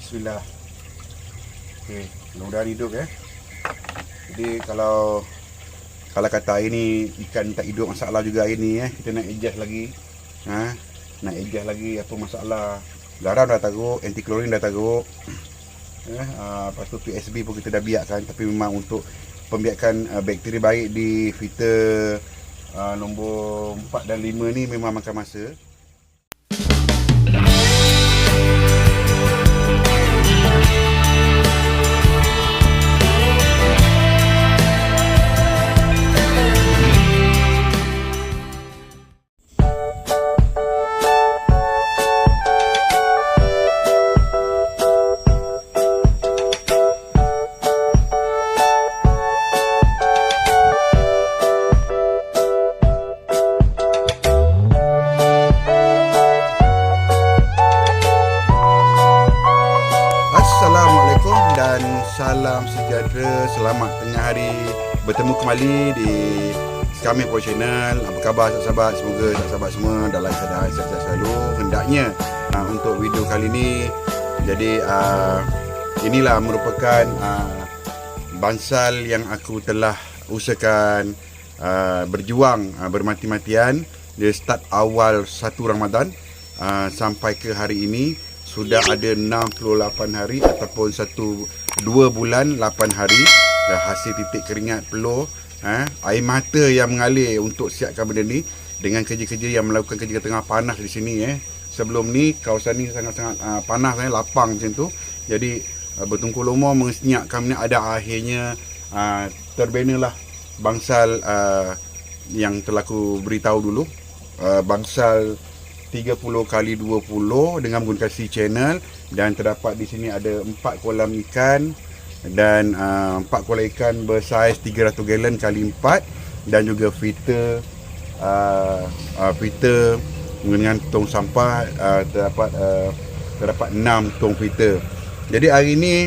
Bismillah. Okey, mudah-mudahan hidup ya. Jadi kalau kata air ni ikan tak hidup, masalah juga air ni kita nak adjust lagi. Nak adjust lagi apa masalah. Garam dah taruh, anti klorin dah taruh. Lepas tu PSB pun kita dah biarkan, tapi memang untuk pembiakan bakteri baik di filter nombor 4 dan 5 ni memang makan masa. Assalamualaikum dan salam sejahtera. Selamat tengah hari. Bertemu kembali di kami Pro Channel. Apa khabar sahabat-sahabat? Semoga sahabat-sahabat semua dalam keadaan sihat selalu. Hendaknya untuk video kali ini, jadi inilah merupakan bansal yang aku telah usahakan berjuang bermati-matian dari start awal 1 Ramadan sampai ke hari ini. Sudah ada 68 hari ataupun 2 bulan 8 hari dah hasil titik keringat, peluh, air mata yang mengalir untuk siapkan benda ni dengan kerja-kerja yang melakukan kerja tengah panas di sini. Sebelum ni kawasan ni sangat-sangat panas, lapang macam tu. Jadi bertungkul umur menyenyapkan ni, ada akhirnya terbina lah bangsal yang telah aku beritahu dulu, bangsal 30x20 dengan menggunakan C channel, dan terdapat di sini ada 4 kolam ikan dan 4 kolam ikan bersaiz 300 gallon kali 4, dan juga filter dengan tong sampah terdapat 6 tong filter. Jadi hari ini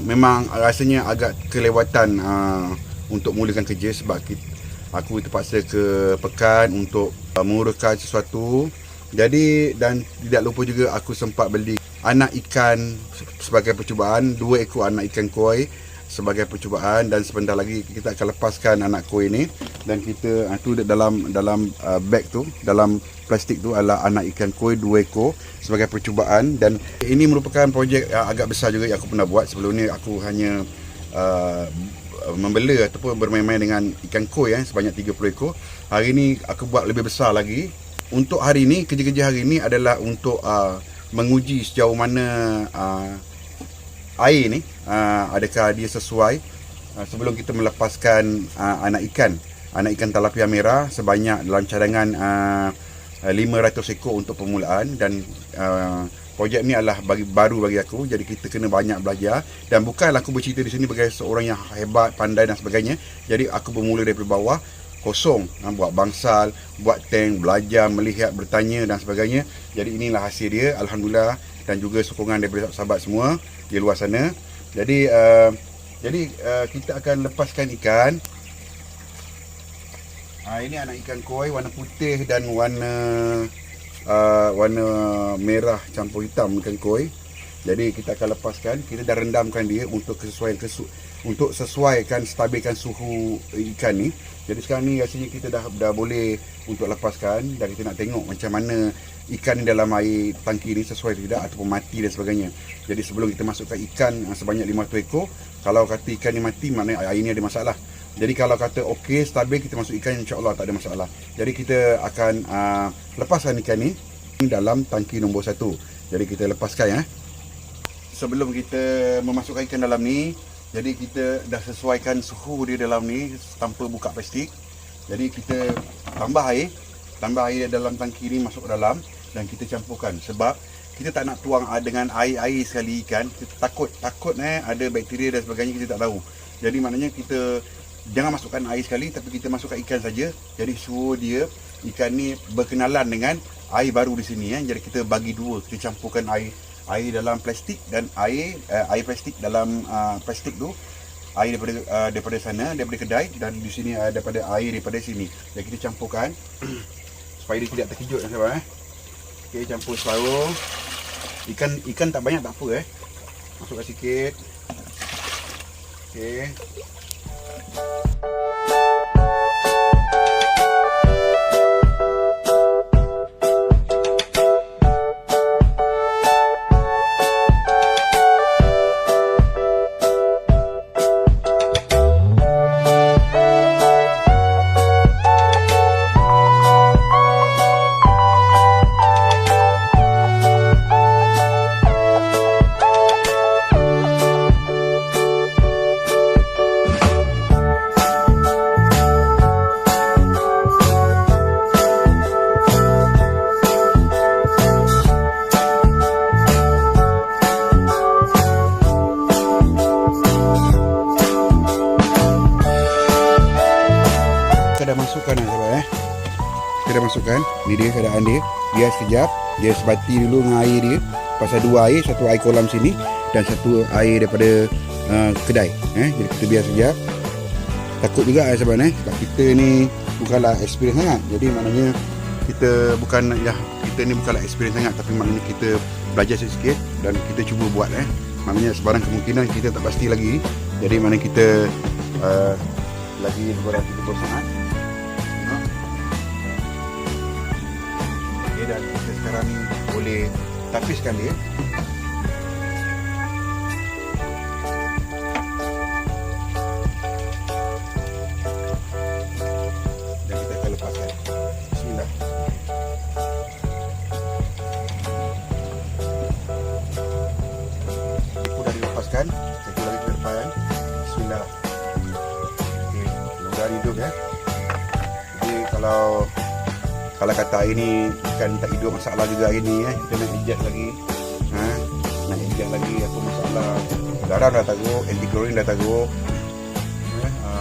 memang rasanya agak kelewatan untuk mulakan kerja sebab aku terpaksa ke pekan untuk menguruskan sesuatu. Jadi dan tidak lupa juga aku sempat beli anak ikan sebagai percubaan, 2 ekor anak ikan koi sebagai percubaan, dan sebentar lagi kita akan lepaskan anak koi ni, dan kita tu dalam bag tu, dalam plastik tu adalah anak ikan koi 2 ekor sebagai percubaan. Dan ini merupakan projek agak besar juga yang aku pernah buat. Sebelum ni aku hanya membela ataupun bermain-main dengan ikan koi sebanyak 30 ekor. Hari ni aku buat lebih besar lagi. Untuk hari ni, kerja-kerja hari ni adalah untuk menguji sejauh mana air ni adakah dia sesuai sebelum kita melepaskan anak ikan tilapia merah sebanyak dalam cadangan 500 ekor untuk permulaan. Dan projek ni adalah baru bagi aku, jadi kita kena banyak belajar. Dan bukanlah aku bercerita di sini sebagai seorang yang hebat, pandai dan sebagainya. Jadi aku bermula daripada bawah, kosong, buat bangsal, buat tank, belajar, melihat, bertanya dan sebagainya. Jadi inilah hasil dia, alhamdulillah, dan juga sokongan daripada sahabat semua di luar sana. Jadi kita akan lepaskan ikan. Ini anak ikan koi warna putih dan warna merah campur hitam ikan koi. Jadi kita akan lepaskan. Kita dah rendamkan dia untuk sesuaikan, stabilkan suhu ikan ni. Jadi sekarang ni rasanya kita dah boleh untuk lepaskan, dan kita nak tengok macam mana ikan ni dalam air tangki ni sesuai tidak ataupun mati dan sebagainya. Jadi sebelum kita masukkan ikan sebanyak 500 ekor, kalau kata ikan ni mati, maknanya air ni ada masalah. Jadi kalau kata okey, stabil, kita masuk ikan, insya-Allah tak ada masalah. Jadi kita akan lepaskan ikan ni dalam tangki nombor 1. Jadi kita lepaskan Sebelum kita memasukkan ikan dalam ni, jadi kita dah sesuaikan suhu dia dalam ni tanpa buka plastik. Jadi kita tambah air dalam tangki ni masuk ke dalam, dan kita campurkan. Sebab kita tak nak tuang dengan air sekali ikan. Kita takut ada bakteria dan sebagainya, kita tak tahu. Jadi maknanya kita jangan masukkan air sekali, tapi kita masukkan ikan saja. Jadi suruh dia ikan ni berkenalan dengan air baru di sini. Jadi kita bagi dua, kita campurkan air dalam plastik dan air plastik dalam plastik tu, air daripada sana, daripada kedai, dan di sini daripada air daripada sini. Jadi kita campurkan supaya dia tidak terkejut sahabat. Okey, campur separuh. Ikan tak banyak tak apa Masukkan sikit. Okey. Kita dah masukkan sahabat Kita dah masukkan. Ni dia keadaan dia. Biar sekejap. Dia sebati dulu dengan air dia. Pasal 2 air, satu air kolam sini dan satu air daripada kedai. Jadi kita biar sekejap. Takut juga sahabat sebab kita ni bukanlah experience sangat. Jadi maknanya kita ni bukanlah experience sangat, tapi maknanya kita belajar sikit dan kita cuba buat Maknanya sebarang kemungkinan kita tak pasti lagi. Jadi maknanya kita lagi beberapa saat. Dan kita sekarang ni boleh tapiskan dia. Dan kita akan lepaskan. Bismillah. Itu dah dilepaskan. Satu lagi kita lepaskan. Bismillah. Okey, longgar hidup Jadi kalau kata hari ni ikan tak hidup, masalah juga hari ni kita nak ejak lagi. Nak ejak lagi apa masalah. Garam dah taruh, anti-chlorine dah taruh.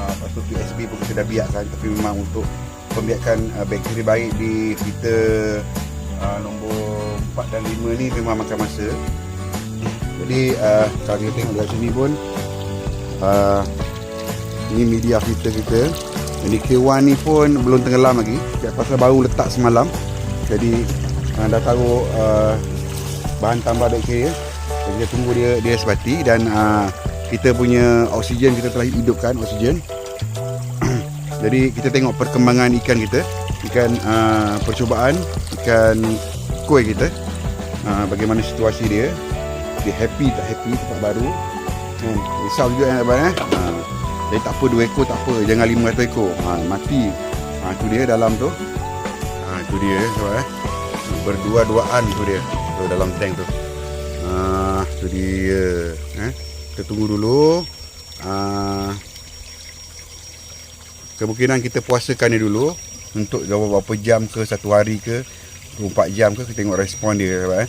Lepas tu PSB pun kita dah biarkan, tapi memang untuk pembiakan bakteri baik di filter nombor 4 dan 5 ni memang makan masa. Jadi kalau kita tengok dari sini pun ini media filter kita. Jadi K1 ni pun belum tenggelam lagi. Pasal baru letak semalam. Jadi dah taruh bahan tambah bakteri. Jadi kita tunggu dia sebati. Dan kita punya oksigen kita telah hidupkan oksigen. Jadi kita tengok perkembangan ikan kita. Ikan percubaan. Ikan koi kita. Bagaimana situasi dia. Dia happy tak happy tempat baru. Risau juga jadi tak apa 2 ekor tak apa, jangan 500 ekor. Mati. Tu dia dalam tu. Tu dia sahabat berdua-duaan tu dia. Tu dalam tank tu. Tu dia. Kita tunggu dulu. Kemungkinan kita puasakan dia dulu untuk berapa jam ke, 1 hari ke, 24 jam ke, kita tengok respon dia sahabat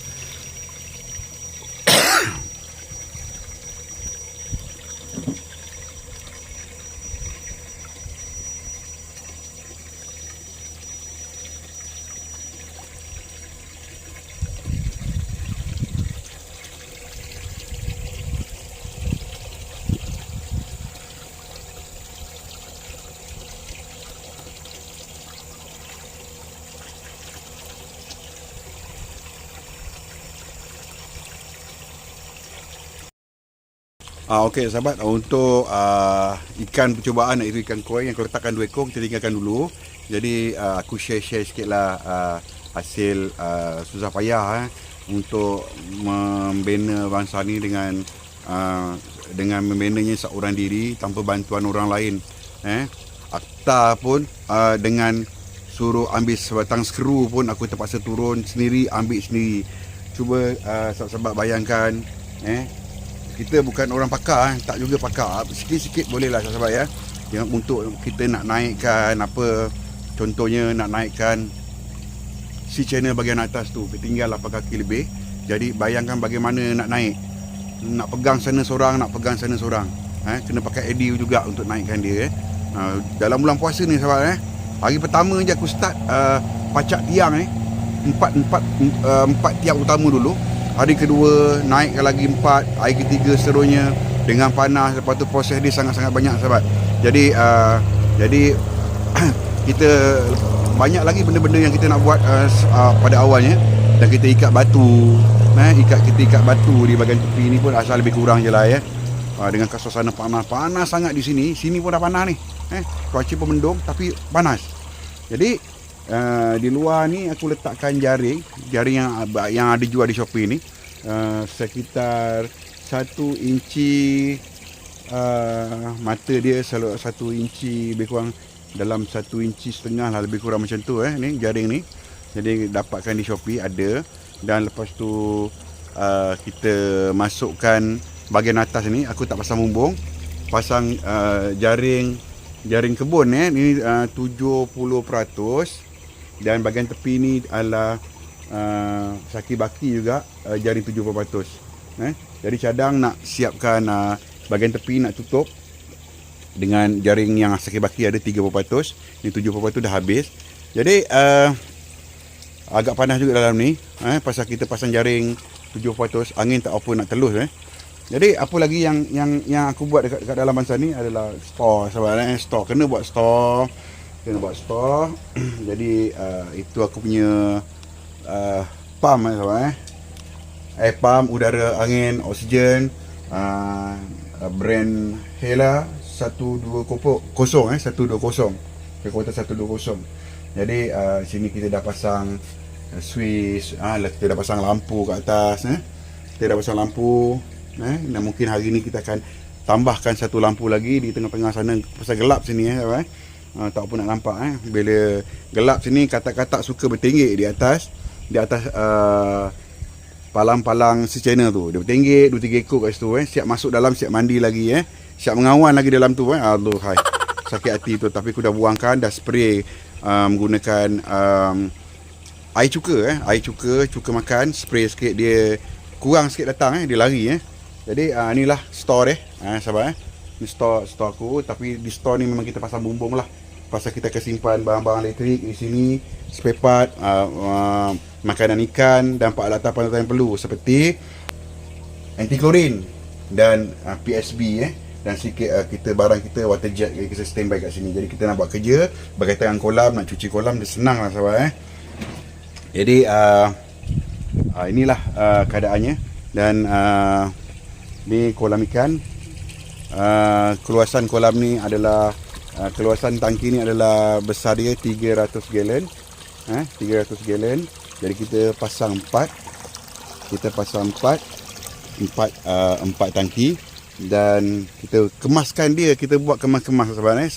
Okey sahabat, untuk ikan percubaan iaitu ikan koi yang aku letakkan 2 ekor, kita tinggalkan dulu. Jadi aku share sikitlah hasil susah payah untuk membina bangsa ni dengan membinanya seorang diri tanpa bantuan orang lain. Akta pun dengan suruh ambil sebatang skru pun aku terpaksa turun sendiri, ambil sendiri. Cuba sahabat-sahabat bayangkan, kita bukan orang pakar, tak juga pakar. Sikit-sikit bolehlah sahabat yang untuk kita nak naikkan apa, contohnya nak naikkan si channel bahagian atas tu, tinggal 8 kaki lebih. Jadi bayangkan bagaimana nak naik, nak pegang sana seorang, nak pegang sana seorang. Kena pakai ADU juga untuk naikkan dia. Dalam bulan puasa ni sahabat, hari pertama je aku start pacak tiang empat tiang utama dulu. Hari kedua naikkan lagi 4, hari ketiga seterusnya dengan panas. Lepas tu proses dia sangat-sangat banyak sahabat. Jadi kita banyak lagi benda-benda yang kita nak buat pada awalnya. Dan kita ikat batu, Kita ikat batu di bahagian tepi ni pun asal lebih kurang je lah ya. Dengan suasana panas sangat di sini. Sini pun dah panas ni. Cuaca pun mendung tapi panas. Jadi di luar ni aku letakkan jaring yang ada jual di Shopee ni. Sekitar 1 inci mata dia, selalu 1 inci lebih kurang, dalam 1 inci setengah lah, lebih kurang macam tu ni jaring ni. Jadi dapatkan di Shopee ada. Dan lepas tu kita masukkan bahagian atas ni, aku tak pasang bumbung, pasang jaring kebun ni 70%, dan bahagian tepi ni adalah saki baki juga, jaring 70%. Jadi cadang nak siapkan bahagian tepi nak tutup dengan jaring yang saki baki ada 30%, ni 70% dah habis. Jadi agak panas juga dalam ni, pasal kita pasang jaring 70%, angin tak apa nak telus. Jadi apa lagi yang aku buat dekat dalam masa ni adalah store, sahabat. Store kena buat store. Jadi itu aku punya pump, sahabat. Air pump, udara, angin, oksigen, brand Hela 120, kekuatan 120. Jadi sini kita dah pasang switch, kita dah pasang lampu kat atas, kita dah pasang lampu, dan mungkin hari ni kita akan tambahkan satu lampu lagi di tengah-tengah sana, pasal gelap sini tak apa nak nampak. Bila gelap sini, katak-katak suka bertenggek di atas palang-palang secana tu. Dia bertenggek 2-3 ekor kat situ, siap masuk dalam, siap mandi lagi, siap mengawan lagi dalam tu. Aduhai, sakit hati tu. Tapi aku dah buangkan, dah spray menggunakan air cuka makan, spray sikit, dia kurang sikit datang, dia lari. Jadi inilah store sahabat. Ni store aku, tapi di store ni memang kita pasang bumbung lah, pasal kita akan simpan barang-barang elektrik di sini, spare part, makanan ikan dan peralatan-peralatan yang perlu seperti anti klorin dan PSB dan sikit kita barang kita water jet, kita standby kat sini. Jadi kita nak buat kerja berkaitan dengan kolam, nak cuci kolam, dia senang lah sahabat. Jadi inilah keadaannya. Dan ni kolam ikan. Keluasan kolam ni adalah keluasan tangki ni adalah besar dia 300 gallon. 300 gallon. Jadi kita pasang 4 tangki, dan kita kemaskan dia, kita buat kemas-kemas sahabat.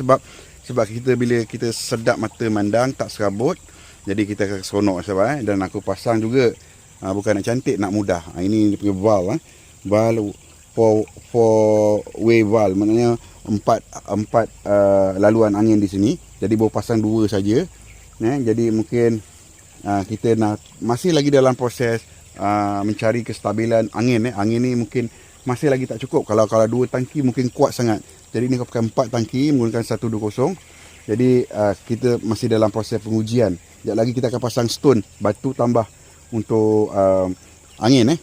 Sebab kita bila kita sedap mata mandang, tak serabut, jadi kita akan seronok sahabat. Dan aku pasang juga, bukan nak cantik, nak mudah. Ini dia punya valve, valve four way valve, maknanya empat laluan angin di sini. Jadi baru pasang 2 saja. Jadi mungkin kita masih lagi dalam proses mencari kestabilan angin. Angin ni mungkin masih lagi tak cukup. Kalau 2 tangki mungkin kuat sangat. Jadi ni kau pakai 4 tangki menggunakan 120. Jadi kita masih dalam proses pengujian. Sekejap lagi kita akan pasang stone, batu tambah untuk angin.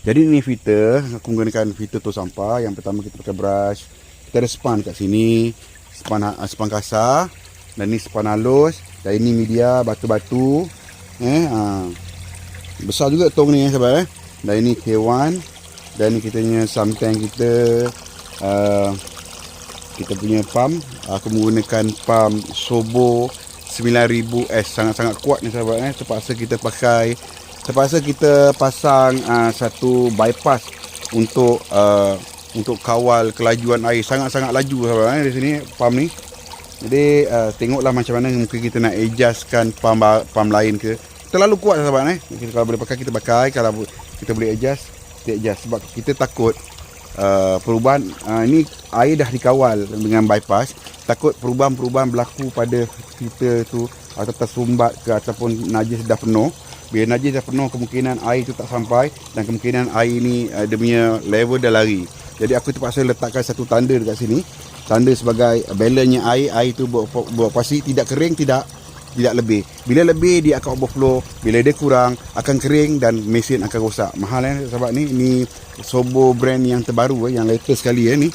Jadi ni filter, aku menggunakan filter tu sampah. Yang pertama kita pakai brush. Kita ada span kat sini, span kasar, dan ni span halus, dan ini media batu-batu. Besar juga tong ni sahabat. Dan ini K1, dan ni kita punya sump tank kita. Kita punya pump, aku menggunakan pump Sobo 9000S, sangat-sangat kuat ni sahabat. Terpaksa kita pasang satu bypass untuk kawal kelajuan air. Sangat-sangat laju sahabat di sini pump ni. Jadi tengoklah macam mana, mungkin kita nak adjustkan pump lain ke. Terlalu kuat sahabat. Kalau boleh pakai kita pakai, kalau kita boleh adjust, kita adjust. Sebab kita takut perubahan, ini air dah dikawal dengan bypass, takut perubahan-perubahan berlaku pada filter tu, atau tersumbat ke, ataupun najis dah penuh. Bila najis dah penuh, kemungkinan air tu tak sampai, dan kemungkinan air ni dia punya level dah lari. Jadi aku terpaksa letakkan satu tanda dekat sini, tanda sebagai balance-nya air tu buat pasti tidak kering, tidak lebih. Bila lebih dia akan overflow, bila dia kurang akan kering dan mesin akan rosak. Mahal sahabat ni. Ini Sobo brand yang terbaru, yang latest sekali ni,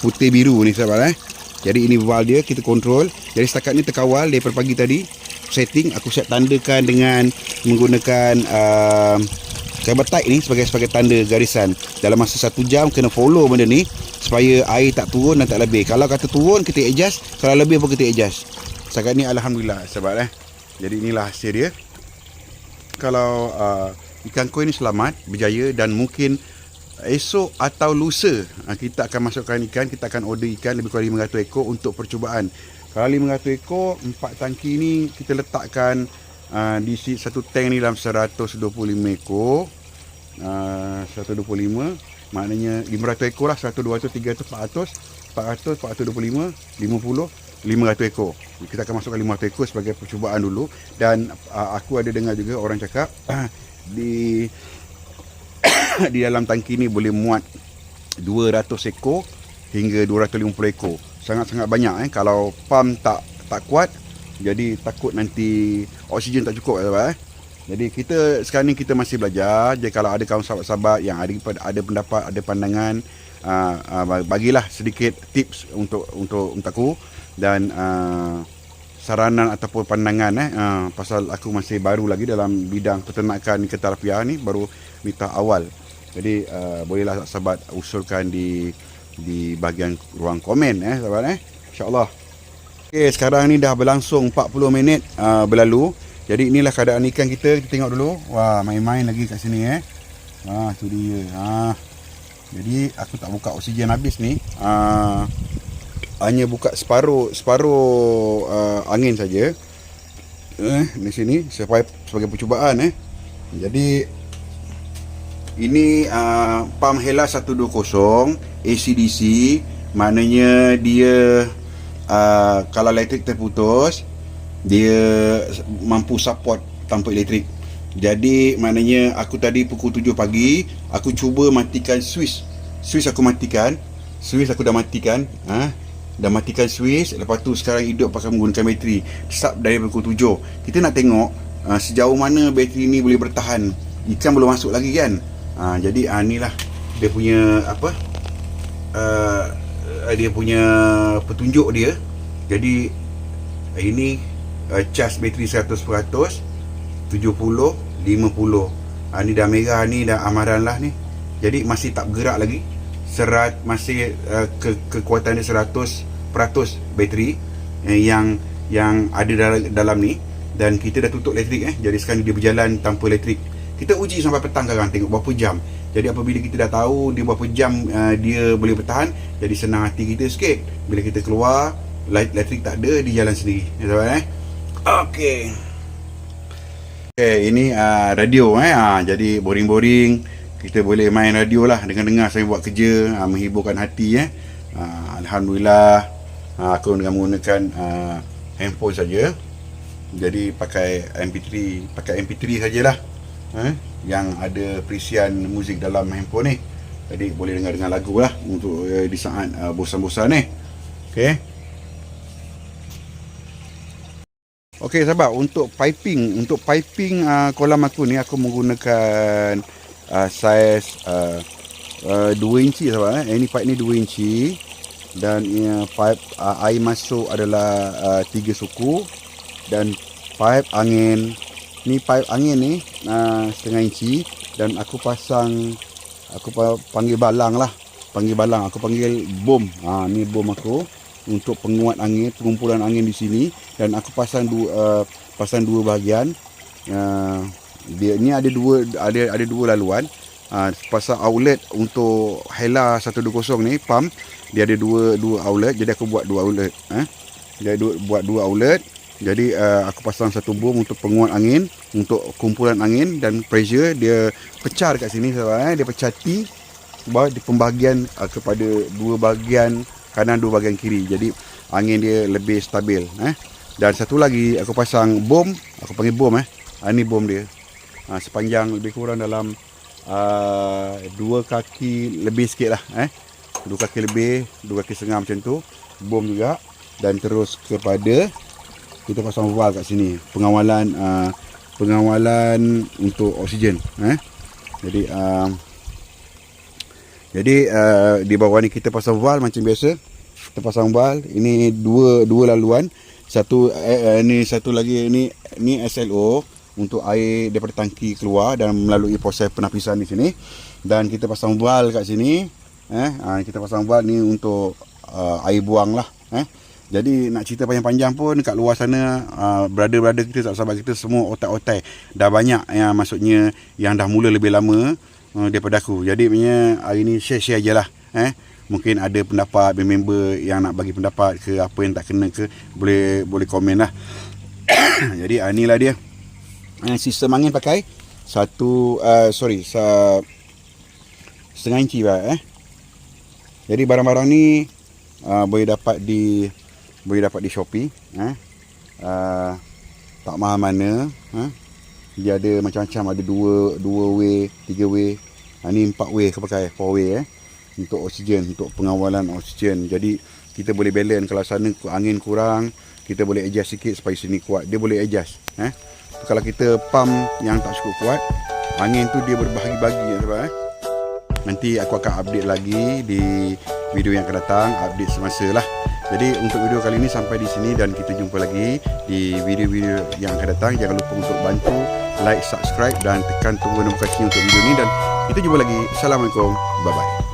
putih biru ni sahabat. Jadi ini valve dia, kita kontrol. Jadi setakat ni terkawal daripada pagi tadi. Setting aku set tandakan dengan menggunakan Saya letak ni sebagai tanda garisan. Dalam masa 1 jam kena follow benda ni supaya air tak turun dan tak lebih. Kalau kata turun kita adjust, kalau lebih pun kita adjust. Setakat ni alhamdulillah sahabat Jadi inilah hasil dia. Kalau ikan koi ni selamat, berjaya, dan mungkin esok atau lusa kita akan masukkan ikan, kita akan order ikan lebih kurang 500 ekor untuk percubaan. Kalau 500 ekor, 4 tangki ni kita letakkan di satu tank ni dalam 125 ekor. 125 maknanya 500 ekor lah, 100, 200, 300, 400, 425, 50, 500 ekor. Kita akan masukkan 500 ekor sebagai percubaan dulu. Dan aku ada dengar juga orang cakap di dalam tangki ni boleh muat 200 ekor hingga 250 ekor. Sangat-sangat banyak Kalau pump tak kuat, jadi takut nanti oksigen tak cukup Jadi kita sekarang ni kita masih belajar. Jadi kalau ada kawan sahabat-sahabat yang ada pendapat, ada pandangan, bagilah sedikit tips untuk aku dan saranan ataupun pandangan pasal aku masih baru lagi dalam bidang peternakan ikan tilapia ni, baru minta awal. Jadi bolehlah sahabat usulkan di bahagian ruang komen sahabat insya-Allah. Okey, sekarang ni dah berlangsung 40 minit berlalu. Jadi inilah keadaan ikan kita tengok dulu. Wah, main-main lagi kat sini tu dia. Jadi aku tak buka oksigen habis ni. Hanya buka separuh angin saja. Di sini sebagai percubaan Jadi ini pump Hella 120 ACDC, maknanya dia kalau elektrik terputus dia mampu support tanpa elektrik. Jadi maknanya aku tadi pukul 7 pagi aku cuba matikan switch aku matikan. Switch aku dah matikan. Dah matikan switch. Lepas tu sekarang hidup pakai menggunakan bateri. Start dari pukul 7. Kita nak tengok sejauh mana bateri ni boleh bertahan. Ikan belum masuk lagi kan. Jadi inilah dia punya dia punya petunjuk dia. Jadi ini cas bateri 100%, 70, 50. Ni dah merah ni, dah amaran lah ni. Jadi masih tak bergerak lagi. Masih kekuatan dia 100% bateri yang ada dalam ni. Dan kita dah tutup elektrik Jadi sekarang dia berjalan tanpa elektrik. Kita uji sampai petang sekarang, tengok berapa jam. Jadi apabila kita dah tahu dia berapa jam dia boleh bertahan, jadi senang hati kita sikit. Bila kita keluar, elektrik tak ada, dia jalan sendiri. Okey. Ini radio jadi boring-boring kita boleh main radio lah, dengar-dengar saya buat kerja, menghiburkan hati Alhamdulillah. Aku dengan menggunakan handphone saja. Jadi pakai MP3 sajalah. Yang ada perisian muzik dalam handphone ni. Jadi boleh dengar lagu lah untuk di saat bosan-bosan ni. Okey sahabat, untuk piping kolam aku ni aku menggunakan saiz 2 inci sahabat. Ini pipe ni 2 inci dan pipe air masuk adalah 3 suku, dan pipe angin ni setengah inci, dan aku panggil balang, aku panggil bom. Ni bom aku untuk penguat angin, pengumpulan angin di sini, dan aku pasang dua bahagian. Dia ni ada dua laluan. Pasang outlet untuk Hella 120 ni pump, dia ada dua outlet, jadi aku buat dua outlet. Buat dua outlet. Jadi aku pasang satu bom untuk penguat angin, untuk kumpulan angin dan pressure. Dia pecah dekat sini sahabat, dia pecah T di pembahagian kepada dua bahagian kanan, dua bahagian kiri. Jadi angin dia lebih stabil. Dan satu lagi aku pasang bom, aku panggil bom. Ini bom dia. Sepanjang lebih kurang dalam 2 kaki lebih sikit lah. 2 kaki lebih, 2 kaki setengah macam tu. Bom juga. Dan terus kepada kita pasang valve kat sini, pengawalan untuk oksigen. Jadi di bawah ni kita pasang valve macam biasa. Kita pasang valve. Ini dua laluan. Satu ni satu lagi ni SLO. untuk air daripada tangki keluar dan melalui proses penapisan di sini. Dan kita pasang valve kat sini. Kita pasang valve ni untuk air buang lah. Jadi nak cerita panjang-panjang pun kat luar sana, brother-brother kita, sahabat kita semua otak-otak dah banyak yang maksudnya yang dah mula lebih lama daripada aku. Jadi punya hari ni share-share je lah. Mungkin ada pendapat member yang nak bagi pendapat ke apa yang tak kena ke, boleh komen lah. Jadi inilah dia. Sistem angin pakai setengah inci lah. Jadi barang-barang ni boleh dapat di Shopee. Tak mahal mana. Dia ada macam-macam, ada 2 way, 3 way. Ni 4 way aku pakai, 4 way untuk oksigen, untuk pengawalan oksigen. Jadi kita boleh balance, kalau sana angin kurang, kita boleh adjust sikit supaya sini kuat. Dia boleh adjust. Kalau kita pump yang tak cukup kuat, angin tu dia berbahagi-bahagi. Nanti aku akan update lagi di video yang akan datang, update semasa lah. Jadi untuk video kali ini sampai di sini, dan kita jumpa lagi di video-video yang akan datang. Jangan lupa untuk bantu like, subscribe dan tekan tombol notifikasi untuk video ini, dan kita jumpa lagi. Assalamualaikum, bye bye.